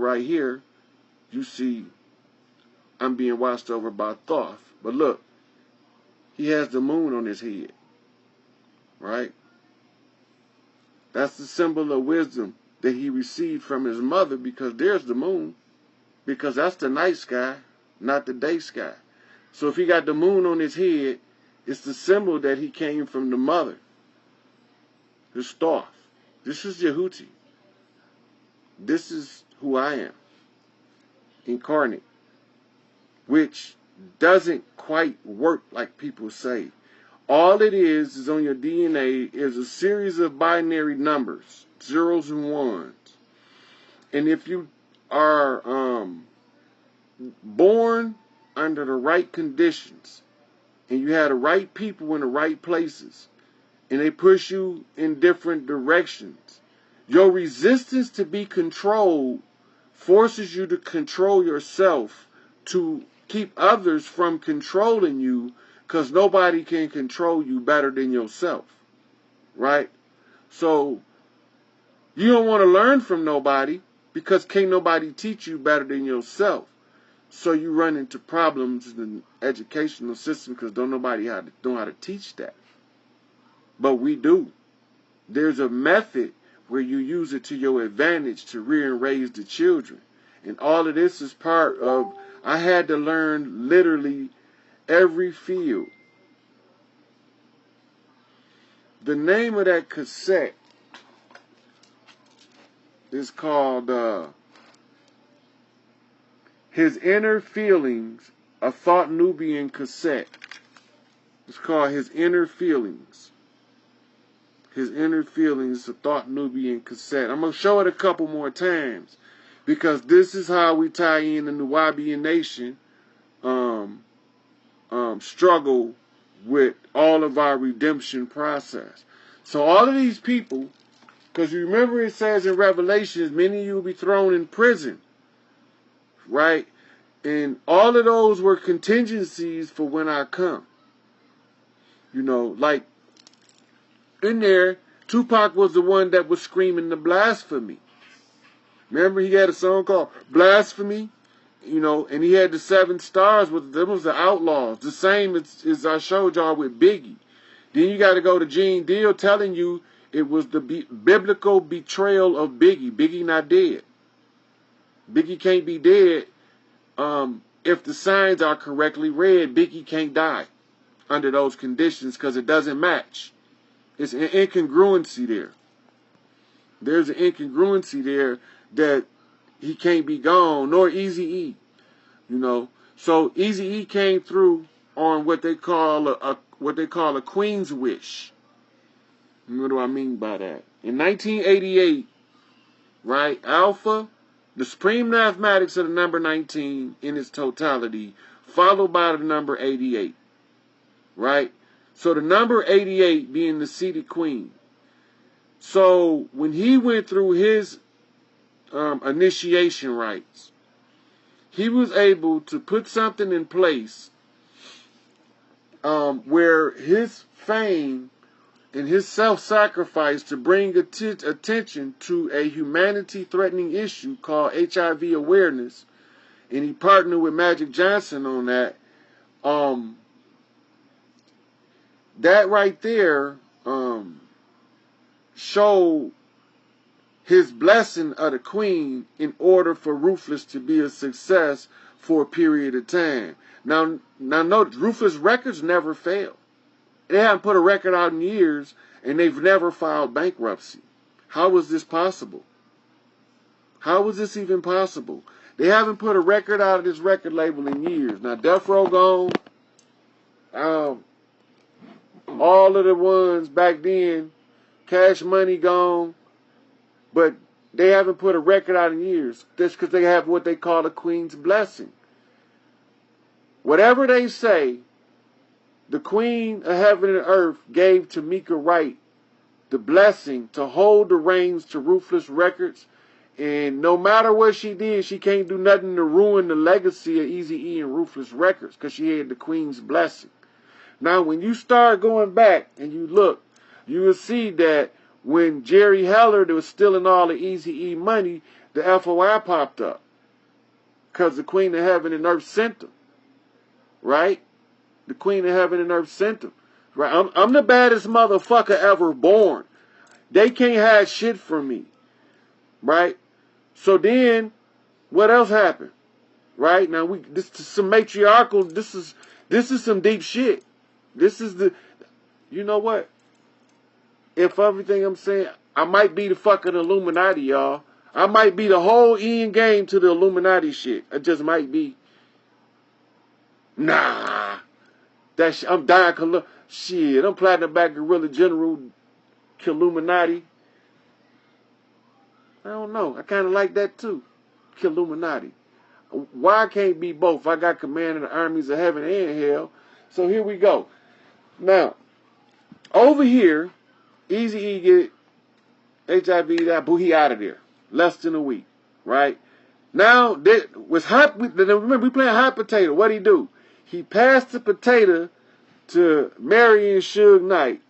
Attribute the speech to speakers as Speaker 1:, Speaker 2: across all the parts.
Speaker 1: right here, you see I'm being watched over by Thoth. But look, he has the moon on his head, right? That's the symbol of wisdom that he received from his mother, because there's the moon, because that's the night sky, not the day sky. So if he got the moon on his head, it's the symbol that he came from the mother. This Thoth. This is Yehuti. This is who I am, incarnate, which doesn't quite work like people say. All it is on your DNA is a series of binary numbers, zeros and ones. And if you are born under the right conditions, and you have the right people in the right places, and they push you in different directions, your resistance to be controlled forces you to control yourself, to keep others from controlling you, because nobody can control you better than yourself, right? So you don't want to learn from nobody, because can't nobody teach you better than yourself. So you run into problems in the educational system because don't nobody know how to teach that. But we do. There's a method where you use it to your advantage to rear and raise the children. And all of this is part of, I had to learn literally every field. The name of that cassette is called His Inner Feelings, a Thought Nubian cassette. It's called His Inner Feelings. His Inner Feelings, a Thought Nubian cassette. I'm going to show it a couple more times, because this is how we tie in the Nubian nation struggle with all of our redemption process. So all of these people, because you remember it says in Revelations, many of you will be thrown in prison, right? And all of those were contingencies for when I come. You know, like in there, Tupac was the one that was screaming the blasphemy. Remember, he had a song called Blasphemy, you know, and he had the 7 stars. Them was the outlaws. The same as I showed y'all with Biggie. Then you got to go to Gene Deal telling you it was the biblical betrayal of Biggie. Biggie not dead. Biggie can't be dead. If the signs are correctly read, Biggie can't die under those conditions, because it doesn't match. It's an incongruency there. There's an incongruency there that he can't be gone, nor Eazy-E. You know, so Eazy-E came through on what they call a queen's wish. What do I mean by that? In 1988, right, Alpha, the supreme mathematics of the number 19 in its totality, followed by the number 88, right? So the number 88 being the seated queen. So when he went through his initiation rites, he was able to put something in place where his fame and his self-sacrifice to bring attention to a humanity-threatening issue called HIV awareness, and he partnered with Magic Johnson on that. That right there showed his blessing of the queen in order for Ruthless to be a success for a period of time. Now notice, Ruthless Records never failed. They haven't put a record out in years, and they've never filed bankruptcy. How was this possible? How was this even possible? They haven't put a record out of this record label in years. Now, Death Row gone. All of the ones back then, Cash Money gone. But they haven't put a record out in years. That's because they have what they call a queen's blessing. Whatever they say, the Queen of Heaven and Earth gave Tamika Wright the blessing to hold the reins to Ruthless Records. And no matter what she did, she can't do nothing to ruin the legacy of Eazy-E and Ruthless Records, because she had the Queen's blessing. Now, when you start going back and you look, you will see that when Jerry Heller was stealing all the Eazy-E money, the FOI popped up. Because the Queen of Heaven and Earth sent them. Right? The Queen of Heaven and Earth sent them. Right? I'm the baddest motherfucker ever born. They can't hide shit from me. Right? So then, what else happened? Right? Now this is some matriarchal, this is some deep shit. This is the, you know what? If everything I'm saying, I might be the fucking Illuminati, y'all. I might be the whole end game to the Illuminati shit. I just might be. Nah. That shit, I'm dying. Shit, I'm Platinum Back Gorilla General Illuminati. I don't know. I kind of like that too. Illuminati. Why I can't be both? I got command of the armies of heaven and hell. So here we go. Now, over here, Eazy-E get HIV, that boo, he out of there. Less than a week, right? Now, remember, we playing hot potato. What'd he do? He passed the potato to Mary and Suge Knight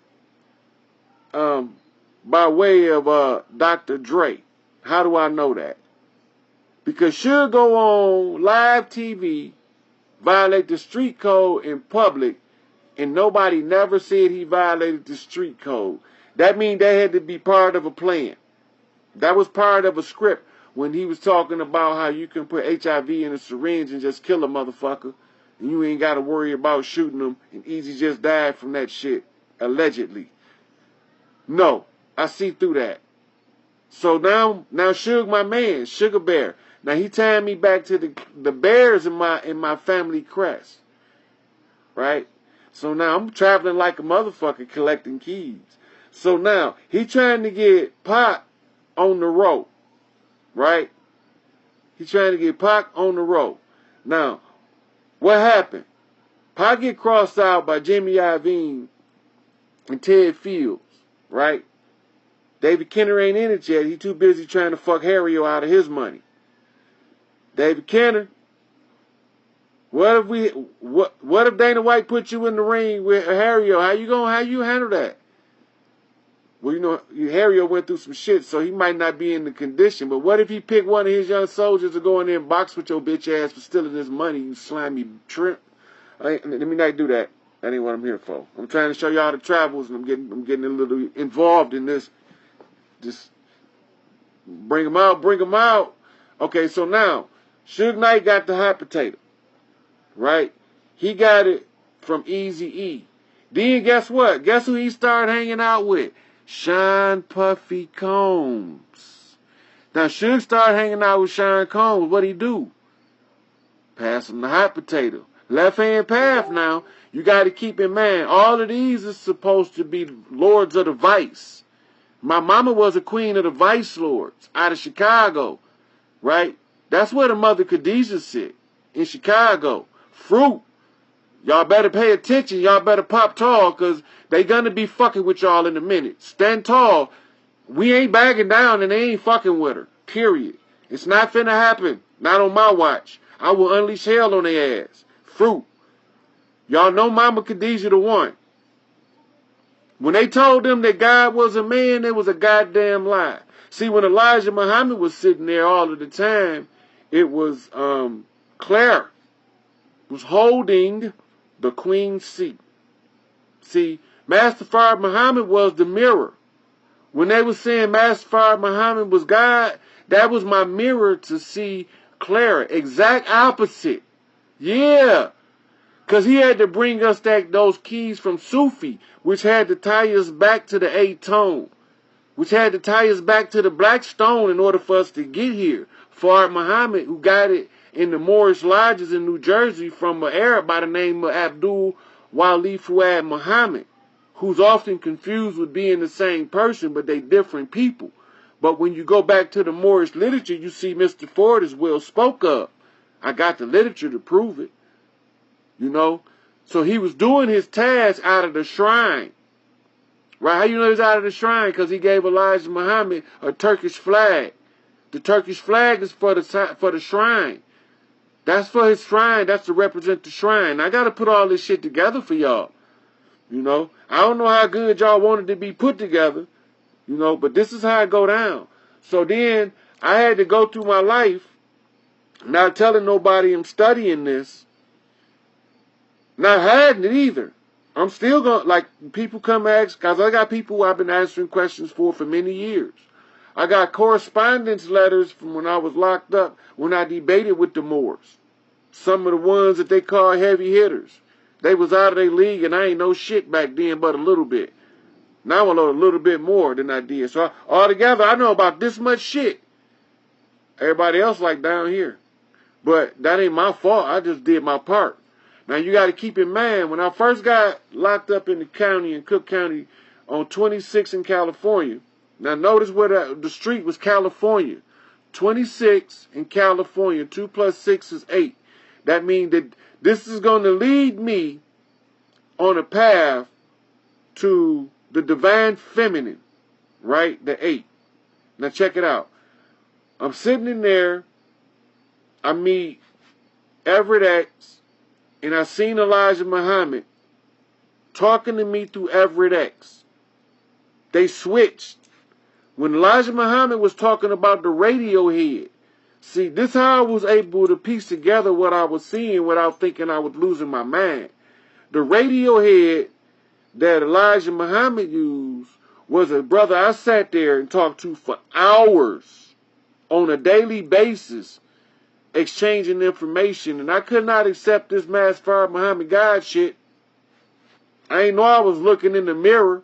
Speaker 1: by way of Dr. Dre. How do I know that? Because Suge go on live TV, violate the street code in public, and nobody never said he violated the street code. That means that had to be part of a plan. That was part of a script when he was talking about how you can put HIV in a syringe and just kill a motherfucker, and you ain't got to worry about shooting them, and Eazy just died from that shit, allegedly. No, I see through that. So now Suge, my man, Sugar Bear, now he tying me back to the bears in my family crest, right? So now I'm traveling like a motherfucker collecting keys. So now he trying to get Pac on the road, right? He trying to get Pac on the road. Now, what happened? Pac get crossed out by Jimmy Iovine and Ted Fields, right? David Kenner ain't in it yet. He too busy trying to fuck Harry out of his money. David Kenner, what if Dana White put you in the ring with Harry? How you handle that? Well, you know, Harry went through some shit, so he might not be in the condition. But what if he picked one of his young soldiers to go in there and box with your bitch ass for stealing his money, you slimy trimp? Let me not do that. That ain't what I'm here for. I'm trying to show y'all the travels, and I'm getting a little involved in this. Just bring them out, bring them out. Okay, so now, Suge Knight got the hot potato, right? He got it from Eazy-E. Then guess what? Guess who he started hanging out with? Sean Puffy Combs. Now, Suge started hanging out with Sean Combs. What'd he do? Pass him the hot potato. Left-hand path now. You got to keep in mind, all of these is supposed to be lords of the vice. My mama was a queen of the vice lords out of Chicago, right? That's where the mother Khadijah sit, in Chicago. Fruit. Y'all better pay attention. Y'all better pop tall, because they gonna be fucking with y'all in a minute. Stand tall. We ain't backing down, and they ain't fucking with her. Period. It's not finna happen. Not on my watch. I will unleash hell on their ass. Fruit. Y'all know Mama Khadijah the one. When they told them that God was a man, it was a goddamn lie. See, when Elijah Muhammad was sitting there all of the time, it was Claire was holding the queen's seat. See, Master Fard Muhammad was the mirror. When they were saying Master Fard Muhammad was God, that was my mirror to see Clara. Exact opposite. Yeah. Because he had to bring us those keys from Sufi, which had to tie us back to the 8 tone, which had to tie us back to the black stone in order for us to get here. Fard Muhammad, who got it in the Moorish lodges in New Jersey from an Arab by the name of Abdul Wali Fuad Muhammad, who's often confused with being the same person, but they different people. But when you go back to the Moorish literature, you see Mr. Ford is well spoke of. I got the literature to prove it. You know? So he was doing his task out of the shrine. Right? How you know he's out of the shrine? Because he gave Elijah Muhammad a Turkish flag. The Turkish flag is for the shrine. That's for his shrine. That's to represent the shrine. I got to put all this shit together for y'all. You know? I don't know how good y'all wanted to be put together. You know? But this is how it go down. So then I had to go through my life not telling nobody I'm studying this, not hiding it either. I'm still going to, like, people come ask, because I got people I've been answering questions for many years. I got correspondence letters from when I was locked up, when I debated with the Moors. Some of the ones that they call heavy hitters. They was out of their league, and I ain't know shit back then but a little bit. Now I know a little bit more than I did. So altogether, I know about this much shit. Everybody else like down here. But that ain't my fault. I just did my part. Now you got to keep in mind, when I first got locked up in the county, in Cook County, on 26 in California. Now notice where the street was California. 26 in California. 2 plus 6 is 8. That means that this is going to lead me on a path to the divine feminine, right? The 8. Now check it out. I'm sitting in there. I meet Everett X, and I seen Elijah Muhammad talking to me through Everett X. They switched. When Elijah Muhammad was talking about the Radiohead, see, this is how I was able to piece together what I was seeing without thinking I was losing my mind. The Radiohead that Elijah Muhammad used was a brother I sat there and talked to for hours on a daily basis, exchanging information, and I could not accept this Mass Fire Muhammad God shit. I ain't know I was looking in the mirror.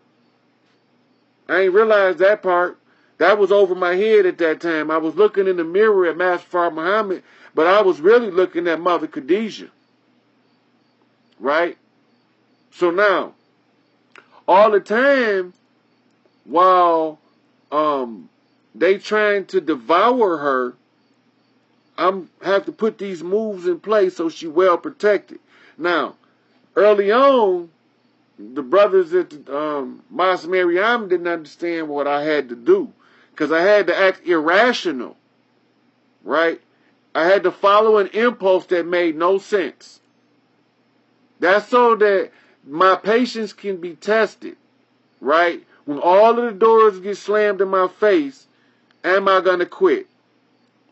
Speaker 1: I ain't realized that part. That was over my head at that time. I was looking in the mirror at Master Fard Muhammad, but I was really looking at Mother Khadijah. Right? So now, all the time, while they trying to devour her, I'm have to put these moves in place so she well protected. Now, early on, the brothers at Mosque Maryam didn't understand what I had to do, because I had to act irrational, right? I had to follow an impulse that made no sense. That's so that my patience can be tested, right? When all of the doors get slammed in my face, am I going to quit?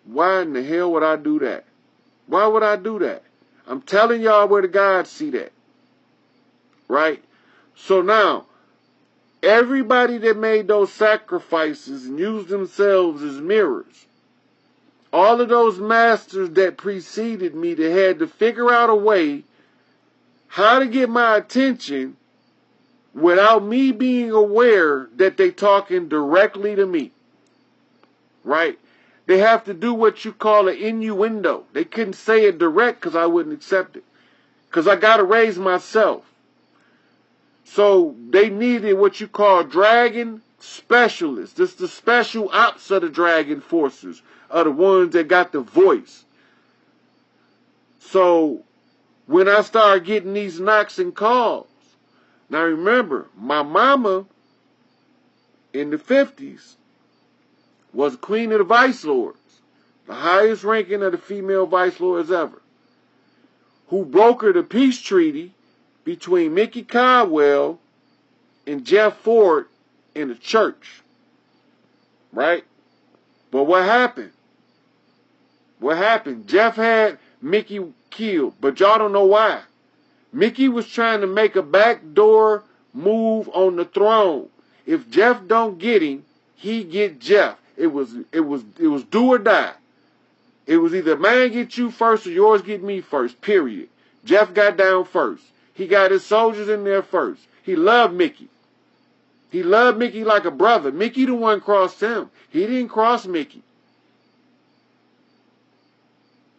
Speaker 1: Why in the hell would I do that? Why would I do that? I'm telling y'all where the gods see that, right? So now, everybody that made those sacrifices and used themselves as mirrors, all of those masters that preceded me, that had to figure out a way how to get my attention without me being aware that they talking directly to me, right? They have to do what you call an innuendo. They couldn't say it direct because I wouldn't accept it, because I got to raise myself. So they needed what you call dragon specialists. This is the special ops of the dragon forces, are the ones that got the voice. So when I started getting these knocks and calls, now remember, my mama in the 50s was queen of the vice lords, the highest ranking of the female vice lords ever, who brokered a peace treaty between Mickey Caldwell and Jeff Ford in the church, right? But what happened? What happened? Jeff had Mickey killed, but y'all don't know why. Mickey was trying to make a backdoor move on the throne. If Jeff don't get him, he get Jeff. It was do or die. It was either mine get you first or yours get me first, period. Jeff got down first. He got his soldiers in there first. He loved Mickey. He loved Mickey like a brother. Mickey the one crossed him. He didn't cross Mickey.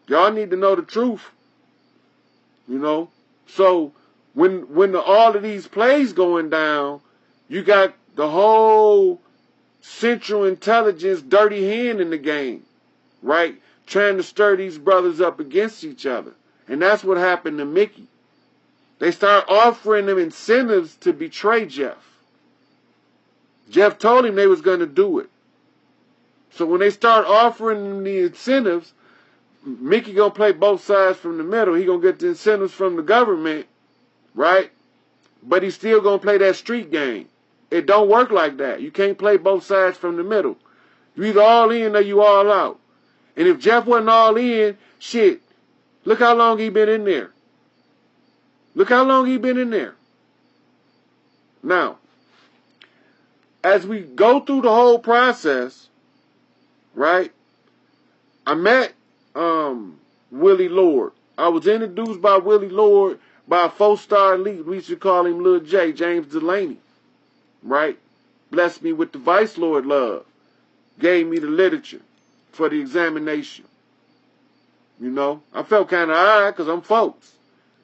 Speaker 1: Y'all need to know the truth. You know? So when all of these plays going down, you got the whole Central Intelligence dirty hand in the game, right? Trying to stir these brothers up against each other. And that's what happened to Mickey. They started offering them incentives to betray Jeff. Jeff told him they was going to do it. So when they start offering him the incentives, Mickey going to play both sides from the middle. He going to get the incentives from the government, right? But he's still going to play that street game. It don't work like that. You can't play both sides from the middle. You either all in or you all out. And if Jeff wasn't all in, shit, look how long he been in there. Look how long he been in there. Now, as we go through the whole process, right, I met Willie Lord. I was introduced by Willie Lord by a 4-star elite. We should call him Lil J, James Delaney. Right? Blessed me with the Vice Lord love. Gave me the literature for the examination. You know? I felt kind of odd because I'm folks.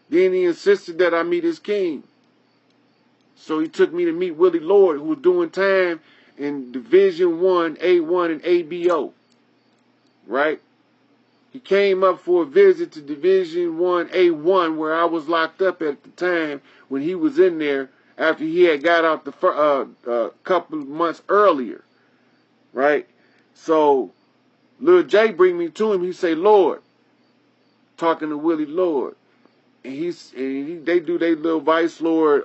Speaker 1: Then he insisted that I meet his king. So he took me to meet Willie Lord, who was doing time in Division 1, A1, and ABO. Right? He came up for a visit to Division 1, A1, where I was locked up at the time when he was in there after he had got out the couple of months earlier. Right? So, Lil J bring me to him. He say, Lord, talking to Willie Lord. And they do their little Vice Lord,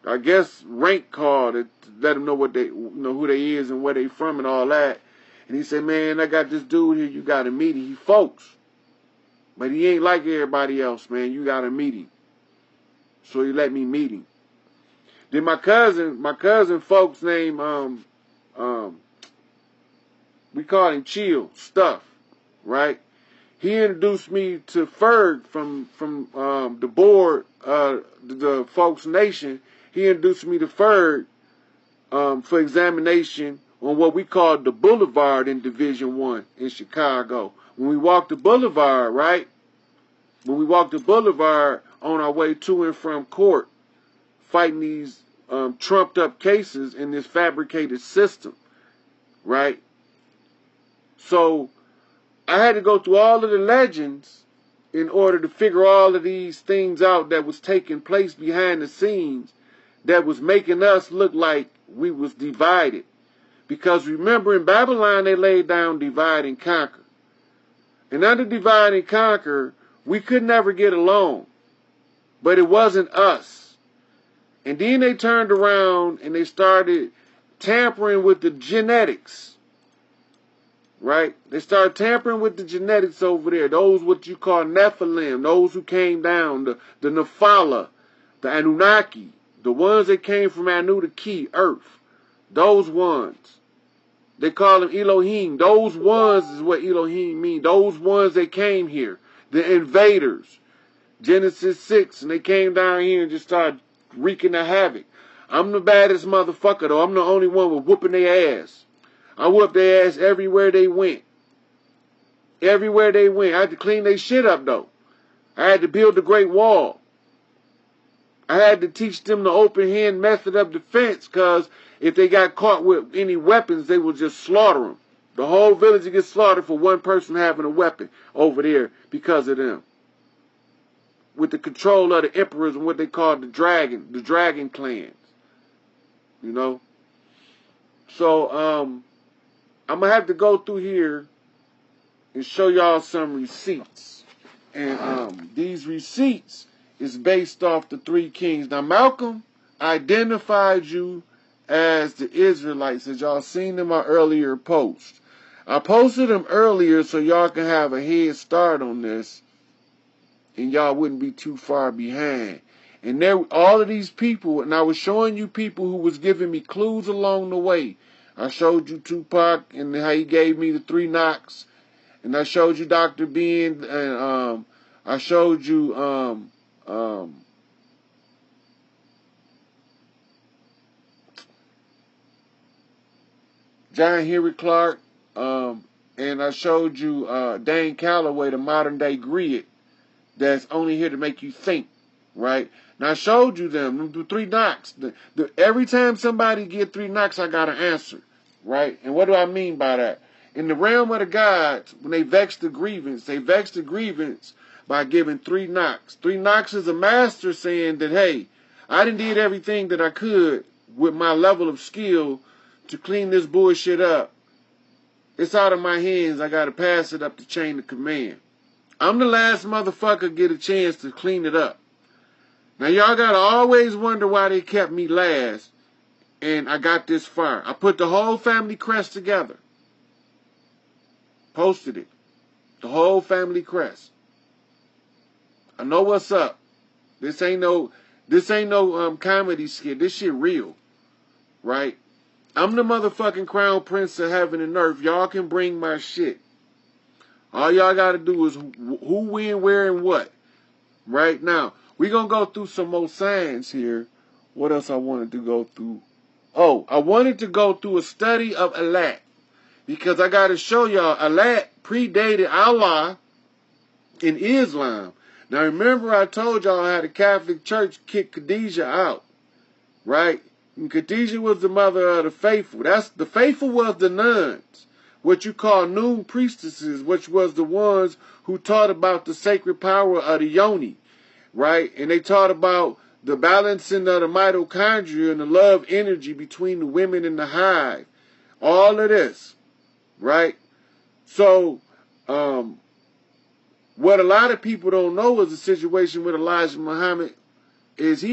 Speaker 1: I guess, rank card to let them know what they, who they is and where they from and all that. And he said, man, I got this dude here, you got to meet him. He folks. But he ain't like everybody else, man. You got to meet him. So he let me meet him. Then my cousin folks named, we call him Chill, Stuff, right? He introduced me to Ferg from the board, the Folks Nation. He introduced me to Ferg for examination on what we call the Boulevard in Division 1 in Chicago. When we walked the Boulevard, right? When we walked the Boulevard on our way to and from court, fighting these trumped up cases in this fabricated system, right? So I had to go through all of the legends in order to figure all of these things out that was taking place behind the scenes that was making us look like we was divided. Because remember, in Babylon, they laid down divide and conquer. And under divide and conquer, we could never get along. But it wasn't us. And then they turned around and they started tampering with the genetics. Right? They started tampering with the genetics over there. Those what you call Nephilim. Those who came down. The Nephala. The Anunnaki. The ones that came from Anu, the key, Earth. Those ones. They call them Elohim. Those ones is what Elohim mean. Those ones that came here. The invaders. Genesis 6. And they came down here and just started wreaking the havoc. I'm the baddest motherfucker though. I'm the only one with whooping their ass. I whooped their ass everywhere they went. Everywhere they went. I had to clean their shit up though. I had to build the Great Wall. I had to teach them the open hand method of defense, because if they got caught with any weapons, they would just slaughter them. The whole village would get slaughtered for one person having a weapon over there because of them. With the control of the emperors and what they call the dragon clans. You know? So, I'm going to have to go through here and show y'all some receipts. And these receipts is based off the 3 kings. Now, Malcolm identified you as the Israelites, as y'all seen in my earlier post. I posted them earlier so y'all can have a head start on this, and y'all wouldn't be too far behind. And there, all of these people, and I was showing you people who was giving me clues along the way. I showed you Tupac and how he gave me the 3 knocks, and I showed you Dr. Ben, and I showed you John Henry Clark, and I showed you Dane Calloway, the modern day grid that's only here to make you think, right? Now I showed you them, the 3 knocks. Every time somebody get 3 knocks, I got an answer, right? And what do I mean by that? In the realm of the gods, when they vex the grievance by giving 3 knocks. 3 knocks is a master saying that, hey, I done did everything that I could with my level of skill to clean this bullshit up. It's out of my hands. I got to pass it up the chain of command. I'm the last motherfucker get a chance to clean it up. Now, y'all got to always wonder why they kept me last. and I got this fire. I put the whole family crest together. Posted it. The whole family crest. I know what's up. This ain't no comedy skit. This shit real. Right? I'm the motherfucking crown prince of heaven and earth. Y'all can bring my shit. All y'all gotta do is who, when, where, and what. Right now, we gonna go through some more signs here. What else I wanted to go through? Oh, I wanted to go through a study of Allah. Because I gotta show y'all, Allah predated Allah in Islam. Now remember I told y'all how the Catholic Church kicked Khadijah out. Right? And Khadijah was the mother of the faithful. The faithful was the nuns. What you call noon priestesses, which was the ones who taught about the sacred power of the yoni. Right? And they taught about the balancing of the mitochondria and the love energy between the women and the hive. All of this. Right? So, what a lot of people don't know is the situation with Elijah Muhammad is he